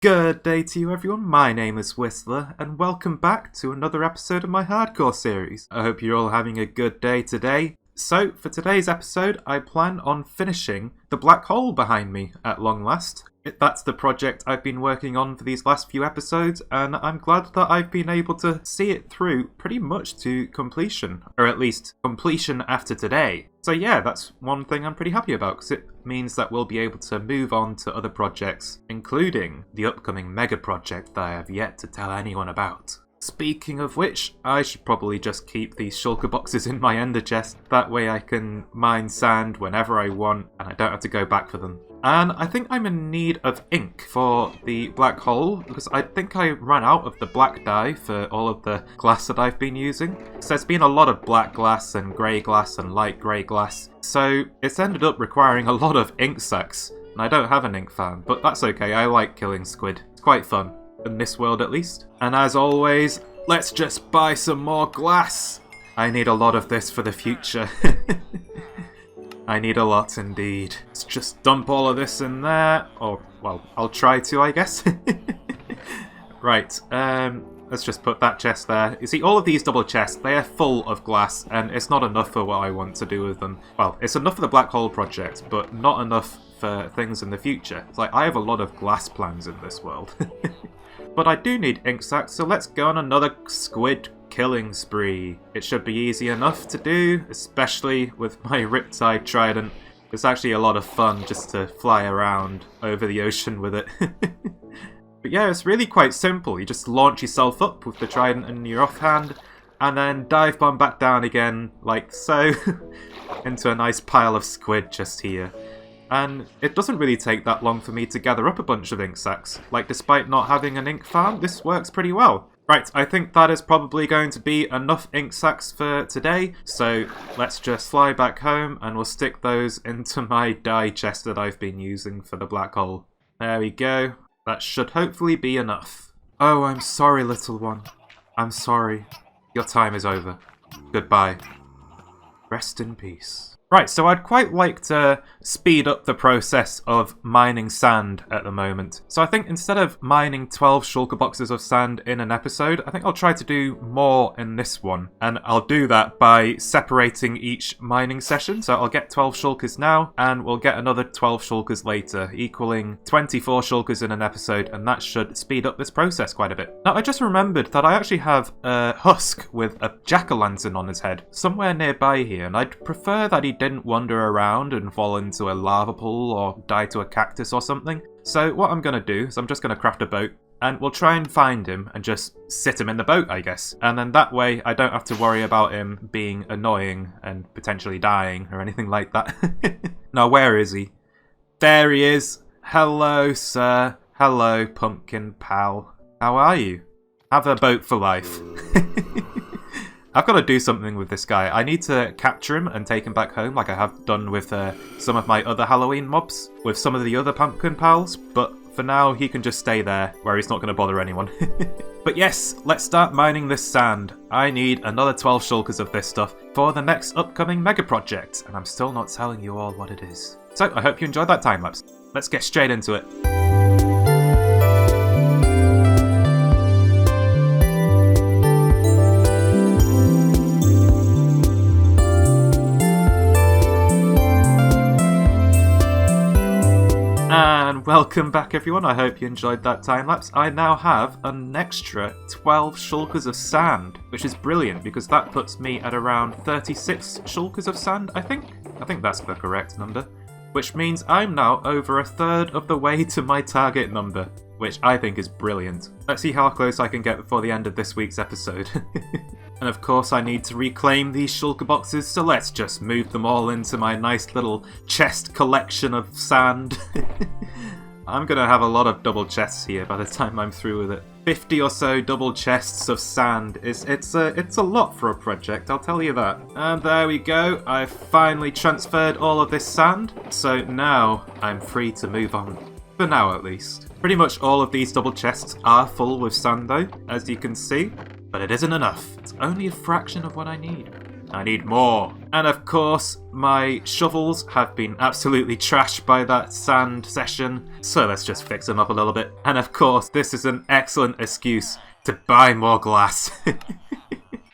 Good day to you everyone, my name is Whistler, and welcome back to another episode of my hardcore series. I hope you're all having a good day today. So, for today's episode, I plan on finishing the black hole behind me at long last. That's the project I've been working on for these last few episodes, and I'm glad that I've been able to see it through pretty much to completion, or at least completion after today. So yeah, that's one thing I'm pretty happy about, because it means that we'll be able to move on to other projects, including the upcoming mega project that I have yet to tell anyone about. Speaking of which, I should probably just keep these shulker boxes in my ender chest, that way I can mine sand whenever I want, and I don't have to go back for them. And I think I'm in need of ink for the black hole, because I think I ran out of the black dye for all of the glass that I've been using. So there's been a lot of black glass and grey glass and light grey glass, so it's ended up requiring a lot of ink sacs, and I don't have an ink fan, but that's okay, I like killing squid. It's quite fun, in this world at least. And as always, let's just buy some more glass! I need a lot of this for the future. I need a lot indeed. Let's just dump all of this in there. Or, well, I'll try to, I guess. Right, let's just put that chest there. You see, all of these double chests, they are full of glass, and it's not enough for what I want to do with them. Well, it's enough for the black hole project, but not enough for things in the future. It's like, I have a lot of glass plans in this world. But I do need ink sacs, so let's go on another squid killing spree. It should be easy enough to do, especially with my Riptide Trident. It's actually a lot of fun just to fly around over the ocean with it. But yeah, it's really quite simple. You just launch yourself up with the Trident in your offhand, and then dive bomb back down again, like so, into a nice pile of squid just here. And it doesn't really take that long for me to gather up a bunch of ink sacs. Like, despite not having an ink farm, this works pretty well. Right, I think that is probably going to be enough ink sacs for today, so let's just fly back home and we'll stick those into my dye chest that I've been using for the black hole. There we go. That should hopefully be enough. Oh, I'm sorry, little one. I'm sorry. Your time is over. Goodbye. Rest in peace. Right, so I'd quite like to speed up the process of mining sand at the moment. So I think instead of mining 12 shulker boxes of sand in an episode, I think I'll try to do more in this one. And I'll do that by separating each mining session. So I'll get 12 shulkers now, and we'll get another 12 shulkers later, equaling 24 shulkers in an episode, and that should speed up this process quite a bit. Now, I just remembered that I actually have a husk with a jack-o'-lantern on his head somewhere nearby here, and I'd prefer that he didn't wander around and fall into a lava pool or die to a cactus or something. So what I'm going to do is I'm just going to craft a boat, and we'll try and find him and just sit him in the boat, I guess. And then that way I don't have to worry about him being annoying and potentially dying or anything like that. Now, where is he? There he is. Hello, sir. Hello, pumpkin pal. How are you? Have a boat for life. I've got to do something with this guy. I need to capture him and take him back home like I have done with some of my other Halloween mobs, with some of the other pumpkin pals, but for now he can just stay there where he's not going to bother anyone. But yes, let's start mining this sand. I need another 12 shulkers of this stuff for the next upcoming mega project, and I'm still not telling you all what it is. So I hope you enjoyed that time lapse. Let's get straight into it. And welcome back everyone, I hope you enjoyed that time lapse. I now have an extra 12 shulkers of sand, which is brilliant because that puts me at around 36 shulkers of sand, I think. I think that's the correct number. Which means I'm now over a third of the way to my target number, which I think is brilliant. Let's see how close I can get before the end of this week's episode. And of course I need to reclaim these shulker boxes, so let's just move them all into my nice little chest collection of sand. I'm going to have a lot of double chests here by the time I'm through with it. 50 or so double chests of sand. It's a lot for a project, I'll tell you that. And there we go, I've finally transferred all of this sand, so now I'm free to move on. For now at least. Pretty much all of these double chests are full with sand though, as you can see. But it isn't enough. It's only a fraction of what I need. I need more. And of course, my shovels have been absolutely trashed by that sand session, so let's just fix them up a little bit. And of course, this is an excellent excuse to buy more glass.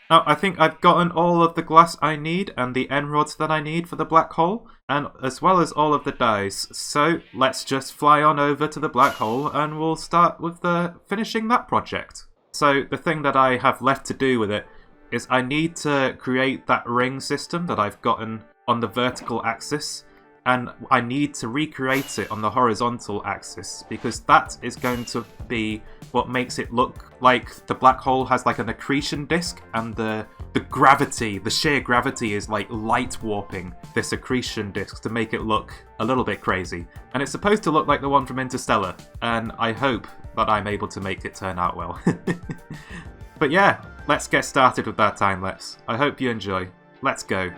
Now, I think I've gotten all of the glass I need and the end rods that I need for the black hole, and as well as all of the dyes. So let's just fly on over to the black hole and we'll start with finishing that project. So the thing that I have left to do with it is I need to create that ring system that I've gotten on the vertical axis, and I need to recreate it on the horizontal axis, because that is going to be what makes it look like the black hole has like an accretion disk, and the gravity, the sheer gravity is like light warping this accretion disk to make it look a little bit crazy. And it's supposed to look like the one from Interstellar, and I hope that I'm able to make it turn out well. But yeah, let's get started with that time lapse. I hope you enjoy. Let's go.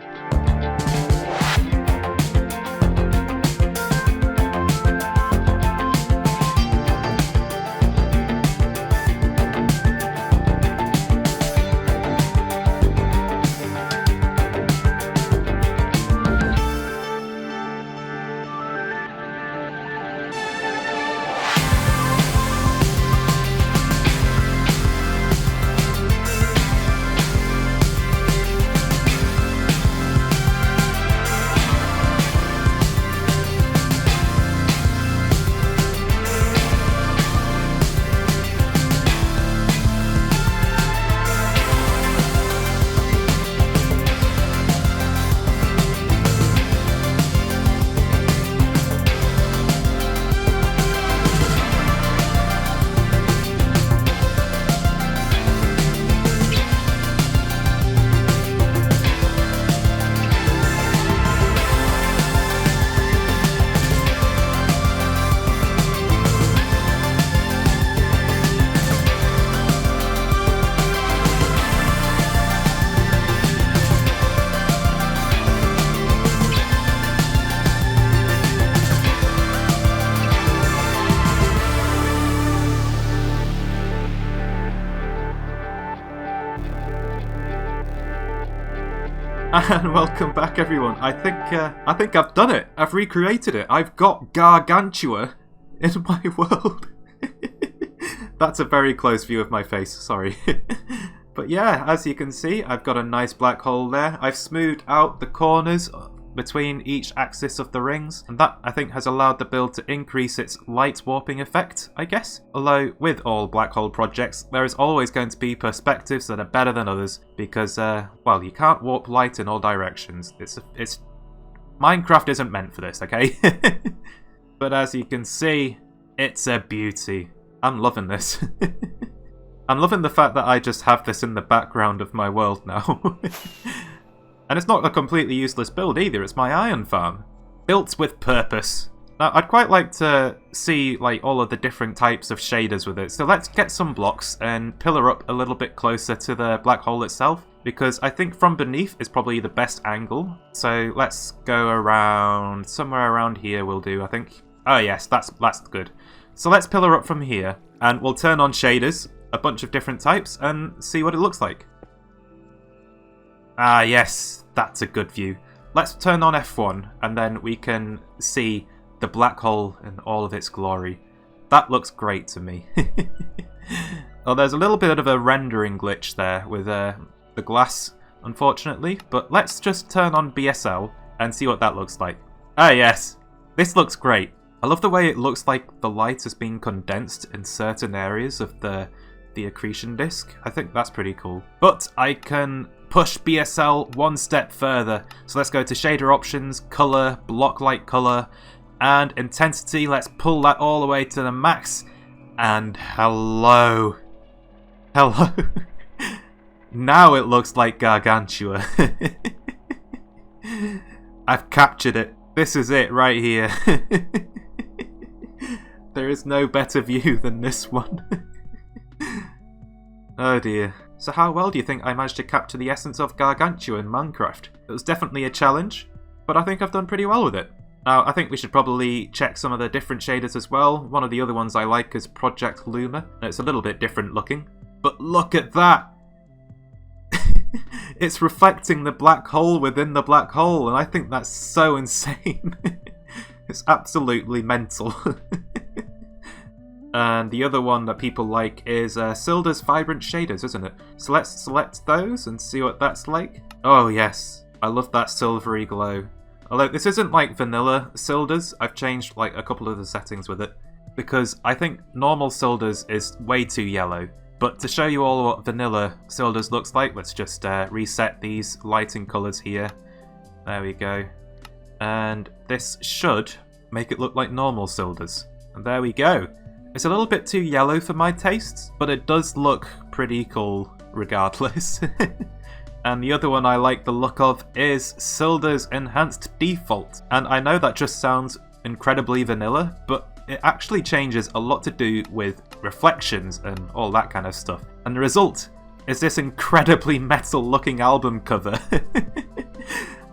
And welcome back, everyone. I think I've done it. I've recreated it. I've got Gargantua in my world. That's a very close view of my face, sorry. But yeah, as you can see, I've got a nice black hole there. I've smoothed out the corners between each axis of the rings, and that, I think, has allowed the build to increase its light warping effect, I guess. Although, with all black hole projects, there is always going to be perspectives that are better than others, because, well, you can't warp light in all directions. It's Minecraft isn't meant for this, okay? But as you can see, it's a beauty. I'm loving this. I'm loving the fact that I just have this in the background of my world now. And it's not a completely useless build either, it's my iron farm. Built with purpose. Now, I'd quite like to see like all of the different types of shaders with it, so let's get some blocks and pillar up a little bit closer to the black hole itself, because I think from beneath is probably the best angle. So let's go around, somewhere around here will do, I think. Oh yes, that's good. So let's pillar up from here, and we'll turn on shaders, a bunch of different types, and see what it looks like. Ah yes, that's a good view. Let's turn on F1 and then we can see the black hole in all of its glory. That looks great to me. Well, there's a little bit of a rendering glitch there with the glass, unfortunately, but let's just turn on BSL and see what that looks like. Ah yes, this looks great. I love the way it looks like the light has been condensed in certain areas of the accretion disk. I think that's pretty cool. But I can push BSL one step further. So let's go to shader options, color, block light color, and intensity. Let's pull that all the way to the max. And hello. Hello. Now it looks like Gargantua. I've captured it. This is it right here. There is no better view than this one. Oh dear. So how well do you think I managed to capture the essence of Gargantua in Minecraft? It was definitely a challenge, but I think I've done pretty well with it. Now, I think we should probably check some of the different shaders as well. One of the other ones I like is Project Luma, and it's a little bit different looking. But look at that! It's reflecting the black hole within the black hole, and I think that's so insane. It's absolutely mental. And the other one that people like is Silda's Vibrant Shaders, isn't it? So let's select those and see what that's like. Oh yes, I love that silvery glow. Although this isn't like vanilla Silda's, I've changed like a couple of the settings with it. Because I think normal Silda's is way too yellow. But to show you all what vanilla Silda's looks like, let's just reset these lighting colours here. There we go. And this should make it look like normal Silda's. And there we go. It's a little bit too yellow for my tastes, but it does look pretty cool regardless. And the other one I like the look of is Silda's Enhanced Default. And I know that just sounds incredibly vanilla, but it actually changes a lot to do with reflections and all that kind of stuff. And the result is this incredibly metal looking album cover.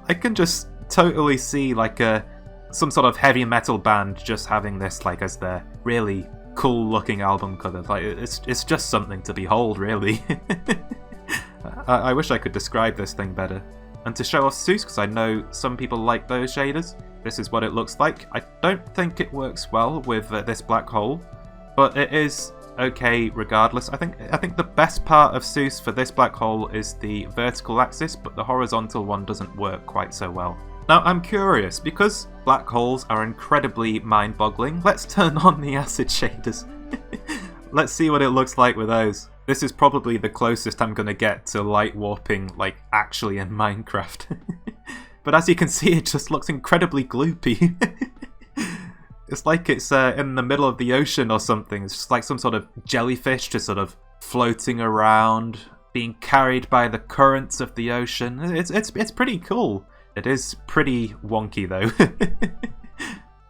I can just totally see like some sort of heavy metal band just having this like as their really cool looking album cover. Like it's just something to behold, really. I wish I could describe this thing better. And to show off Zeus, because I know some people like those shaders, this is what it looks like. I don't think it works well with this black hole, but it is okay regardless. I think the best part of Zeus for this black hole is the vertical axis, but the horizontal one doesn't work quite so well. Now I'm curious, because black holes are incredibly mind-boggling, let's turn on the acid shaders. Let's see what it looks like with those. This is probably the closest I'm going to get to light warping, like, actually in Minecraft. But as you can see, it just looks incredibly gloopy. It's like it's in the middle of the ocean or something. It's just like some sort of jellyfish just sort of floating around, being carried by the currents of the ocean. It's pretty cool. It is pretty wonky, though.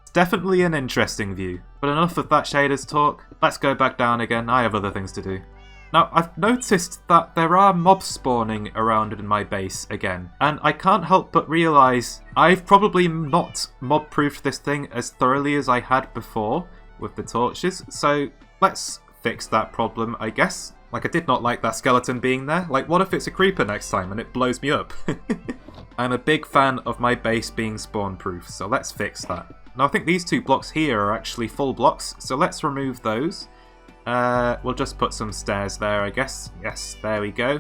It's definitely an interesting view. But enough of that shaders talk. Let's go back down again. I have other things to do. Now, I've noticed that there are mobs spawning around in my base again, and I can't help but realise I've probably not mob-proofed this thing as thoroughly as I had before with the torches, so let's fix that problem, I guess. Like, I did not like that skeleton being there. Like, what if it's a creeper next time and it blows me up? I'm a big fan of my base being spawn-proof, so let's fix that. Now, I think these two blocks here are actually full blocks, so let's remove those. We'll just put some stairs there, I guess. Yes, there we go.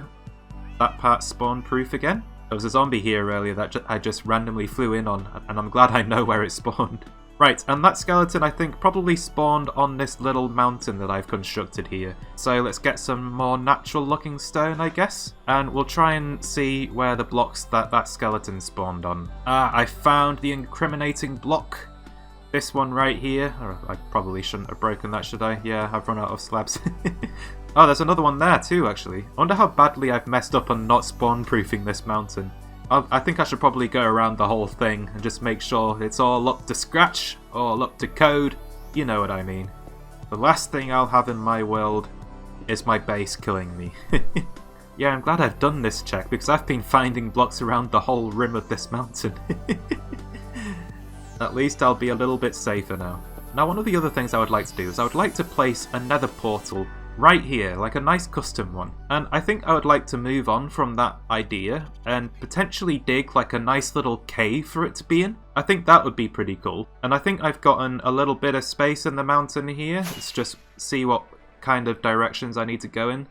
That part's spawn-proof again. There was a zombie here earlier that I just randomly flew in on, and I'm glad I know where it spawned. Right, and that skeleton I think probably spawned on this little mountain that I've constructed here. So let's get some more natural-looking stone, I guess. And we'll try and see where the blocks that skeleton spawned on. Ah, I found the incriminating block. This one right here. Oh, I probably shouldn't have broken that, should I? Yeah, I've run out of slabs. Oh, there's another one there too, actually. I wonder how badly I've messed up on not spawn-proofing this mountain. I think I should probably go around the whole thing and just make sure it's all up to scratch, all up to code. You know what I mean. The last thing I'll have in my world is my base killing me. Yeah, I'm glad I've done this check because I've been finding blocks around the whole rim of this mountain. At least I'll be a little bit safer now. Now, one of the other things I would like to do is I would like to place a nether portal right here, like a nice custom one. And I think I would like to move on from that idea and potentially dig like a nice little cave for it to be in. I think that would be pretty cool. And I think I've gotten a little bit of space in the mountain here. Let's just see what kind of directions I need to go in.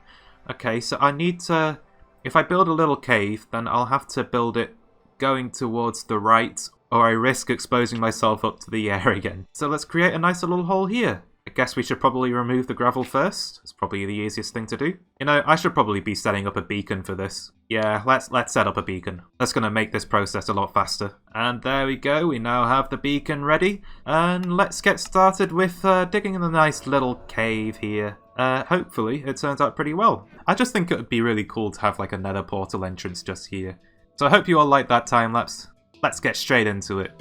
Okay, so I need to... If I build a little cave, then I'll have to build it going towards the right, or I risk exposing myself up to the air again. So let's create a nice little hole here. I guess we should probably remove the gravel first. It's probably the easiest thing to do. You know, I should probably be setting up a beacon for this. Yeah, let's set up a beacon. That's going to make this process a lot faster. And there we go, we now have the beacon ready. And let's get started with digging in a nice little cave here. Hopefully it turns out pretty well. I just think it would be really cool to have like a nether portal entrance just here. So I hope you all like that time lapse. Let's get straight into it.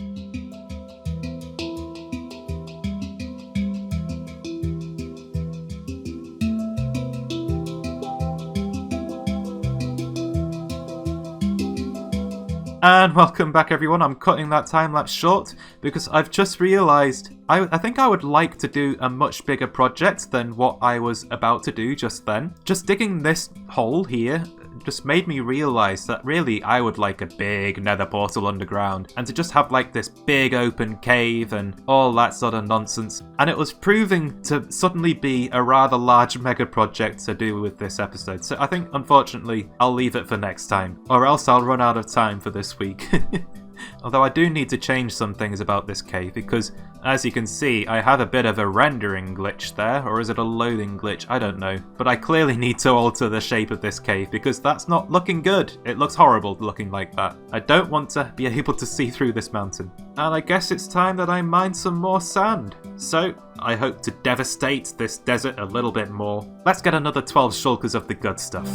And welcome back everyone. I'm cutting that time-lapse short because I've just realised I think I would like to do a much bigger project than what I was about to do just then. Just digging this hole here just made me realise that really I would like a big nether portal underground, and to just have like this big open cave and all that sort of nonsense. And it was proving to suddenly be a rather large mega project to do with this episode, so I think unfortunately I'll leave it for next time, or else I'll run out of time for this week. Although I do need to change some things about this cave, because as you can see I have a bit of a rendering glitch there, or is it a loading glitch? I don't know. But I clearly need to alter the shape of this cave because that's not looking good. It looks horrible looking like that. I don't want to be able to see through this mountain. And I guess it's time that I mine some more sand. So I hope to devastate this desert a little bit more. Let's get another 12 shulkers of the good stuff.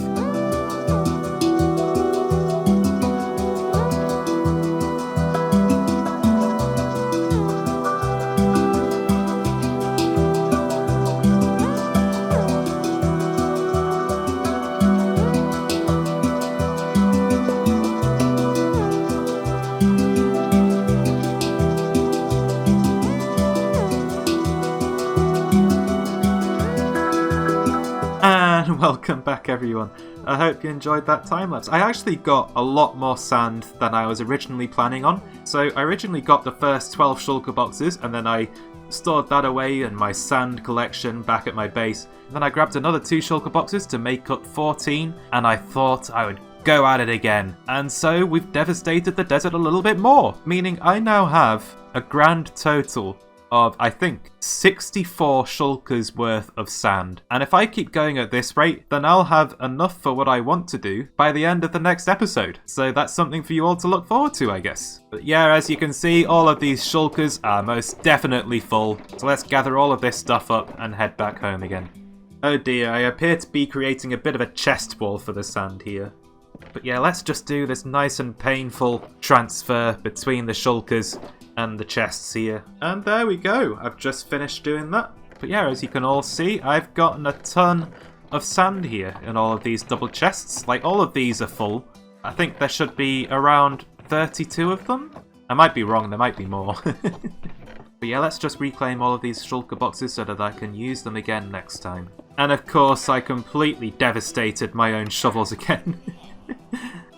Welcome back everyone. I hope you enjoyed that time lapse. I actually got a lot more sand than I was originally planning on. So I originally got the first 12 shulker boxes and then I stored that away in my sand collection back at my base. Then I grabbed another 2 shulker boxes to make up 14 and I thought I would go at it again. And so we've devastated the desert a little bit more, meaning I now have a grand total of, I think, 64 shulkers worth of sand. And if I keep going at this rate, then I'll have enough for what I want to do by the end of the next episode. So that's something for you all to look forward to, I guess. But yeah, as you can see, all of these shulkers are most definitely full. So let's gather all of this stuff up and head back home again. Oh dear, I appear to be creating a bit of a chest wall for the sand here. But yeah, let's just do this nice and painful transfer between the shulkers and the chests here. And there we go, I've just finished doing that. But yeah, as you can all see, I've gotten a ton of sand here in all of these double chests. Like, all of these are full. I think there should be around 32 of them. I might be wrong, there might be more. But yeah, let's just reclaim all of these shulker boxes so that I can use them again next time. And of course, I completely devastated my own shovels again.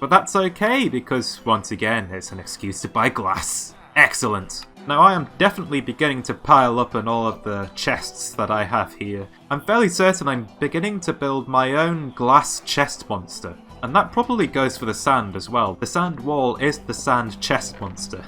But that's okay, because once again, it's an excuse to buy glass. Excellent. Now I am definitely beginning to pile up on all of the chests that I have here. I'm fairly certain I'm beginning to build my own glass chest monster. And that probably goes for the sand as well. The sand wall is the sand chest monster.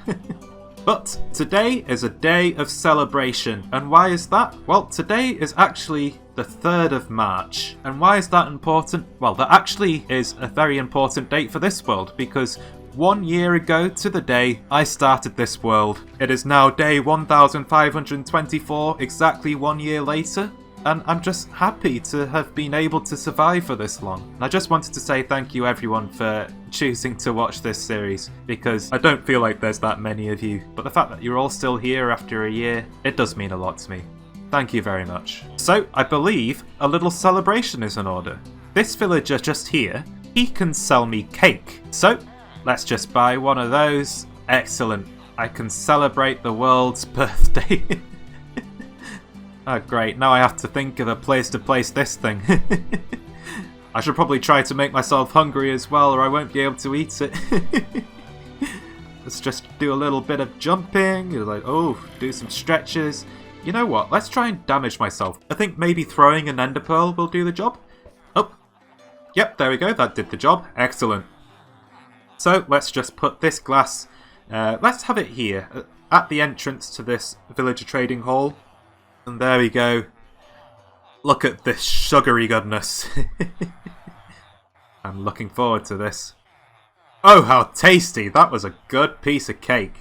But today is a day of celebration. And why is that? Well, today is actually the 3rd of March. And why is that important? Well, that actually is a very important date for this world, because 1 year ago to the day I started this world. It is now day 1524, exactly 1 year later, and I'm just happy to have been able to survive for this long. And I just wanted to say thank you everyone for choosing to watch this series, because I don't feel like there's that many of you, but the fact that you're all still here after a year, it does mean a lot to me. Thank you very much. So, I believe a little celebration is in order. This villager just here, he can sell me cake. So, let's just buy one of those. Excellent. I can celebrate the world's birthday. Oh great, now I have to think of a place to place this thing. I should probably try to make myself hungry as well, or I won't be able to eat it. Let's just do a little bit of jumping, like, oh, do some stretches. You know what, let's try and damage myself. I think maybe throwing an ender pearl will do the job. Oh, yep, there we go, that did the job. Excellent. So let's just put this glass, let's have it here, at the entrance to this villager trading hall. And there we go. Look at this sugary goodness. I'm looking forward to this. Oh, how tasty! That was a good piece of cake.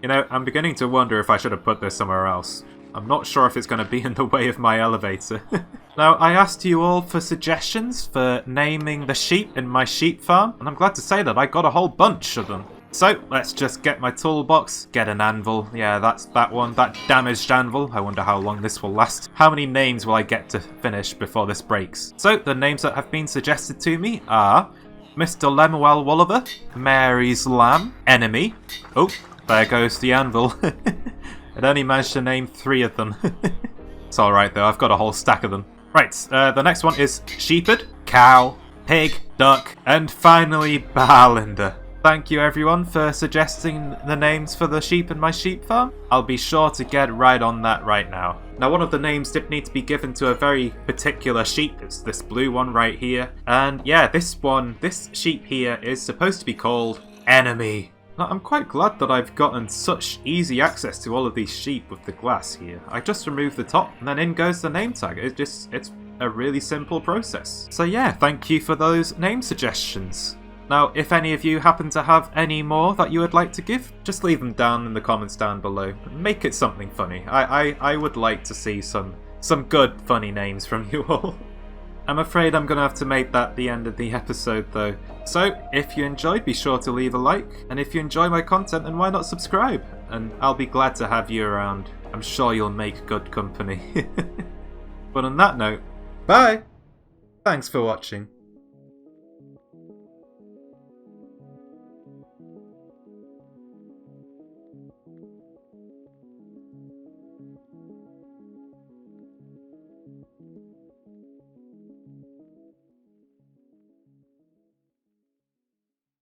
You know, I'm beginning to wonder if I should have put this somewhere else. I'm not sure if it's going to be in the way of my elevator. Now, I asked you all for suggestions for naming the sheep in my sheep farm, and I'm glad to say that I got a whole bunch of them. So, let's just get my toolbox, get an anvil. Yeah, that's that one, that damaged anvil. I wonder how long this will last. How many names will I get to finish before this breaks? So, the names that have been suggested to me are Mr. Lemuel Wolliver, Mary's Lamb, Enemy. Oh, there goes the anvil. I'd only managed to name 3 of them. It's alright though, I've got a whole stack of them. Right, the next one is Shepherd, cow, pig, duck, and finally Barlinder. Thank you everyone for suggesting the names for the sheep in my sheep farm. I'll be sure to get right on that right now. Now one of the names did need to be given to a very particular sheep. It's this blue one right here. And yeah, this sheep here is supposed to be called Enemy. Now, I'm quite glad that I've gotten such easy access to all of these sheep with the glass here. I just remove the top and then in goes the name tag. It's a really simple process. So yeah, thank you for those name suggestions. Now, if any of you happen to have any more that you would like to give, just leave them down in the comments down below. Make it something funny. I would like to see some good funny names from you all. I'm afraid I'm going to have to make that the end of the episode though. So, if you enjoyed, be sure to leave a like. And if you enjoy my content, then why not subscribe? And I'll be glad to have you around. I'm sure you'll make good company. But on that note, bye! Thanks for watching.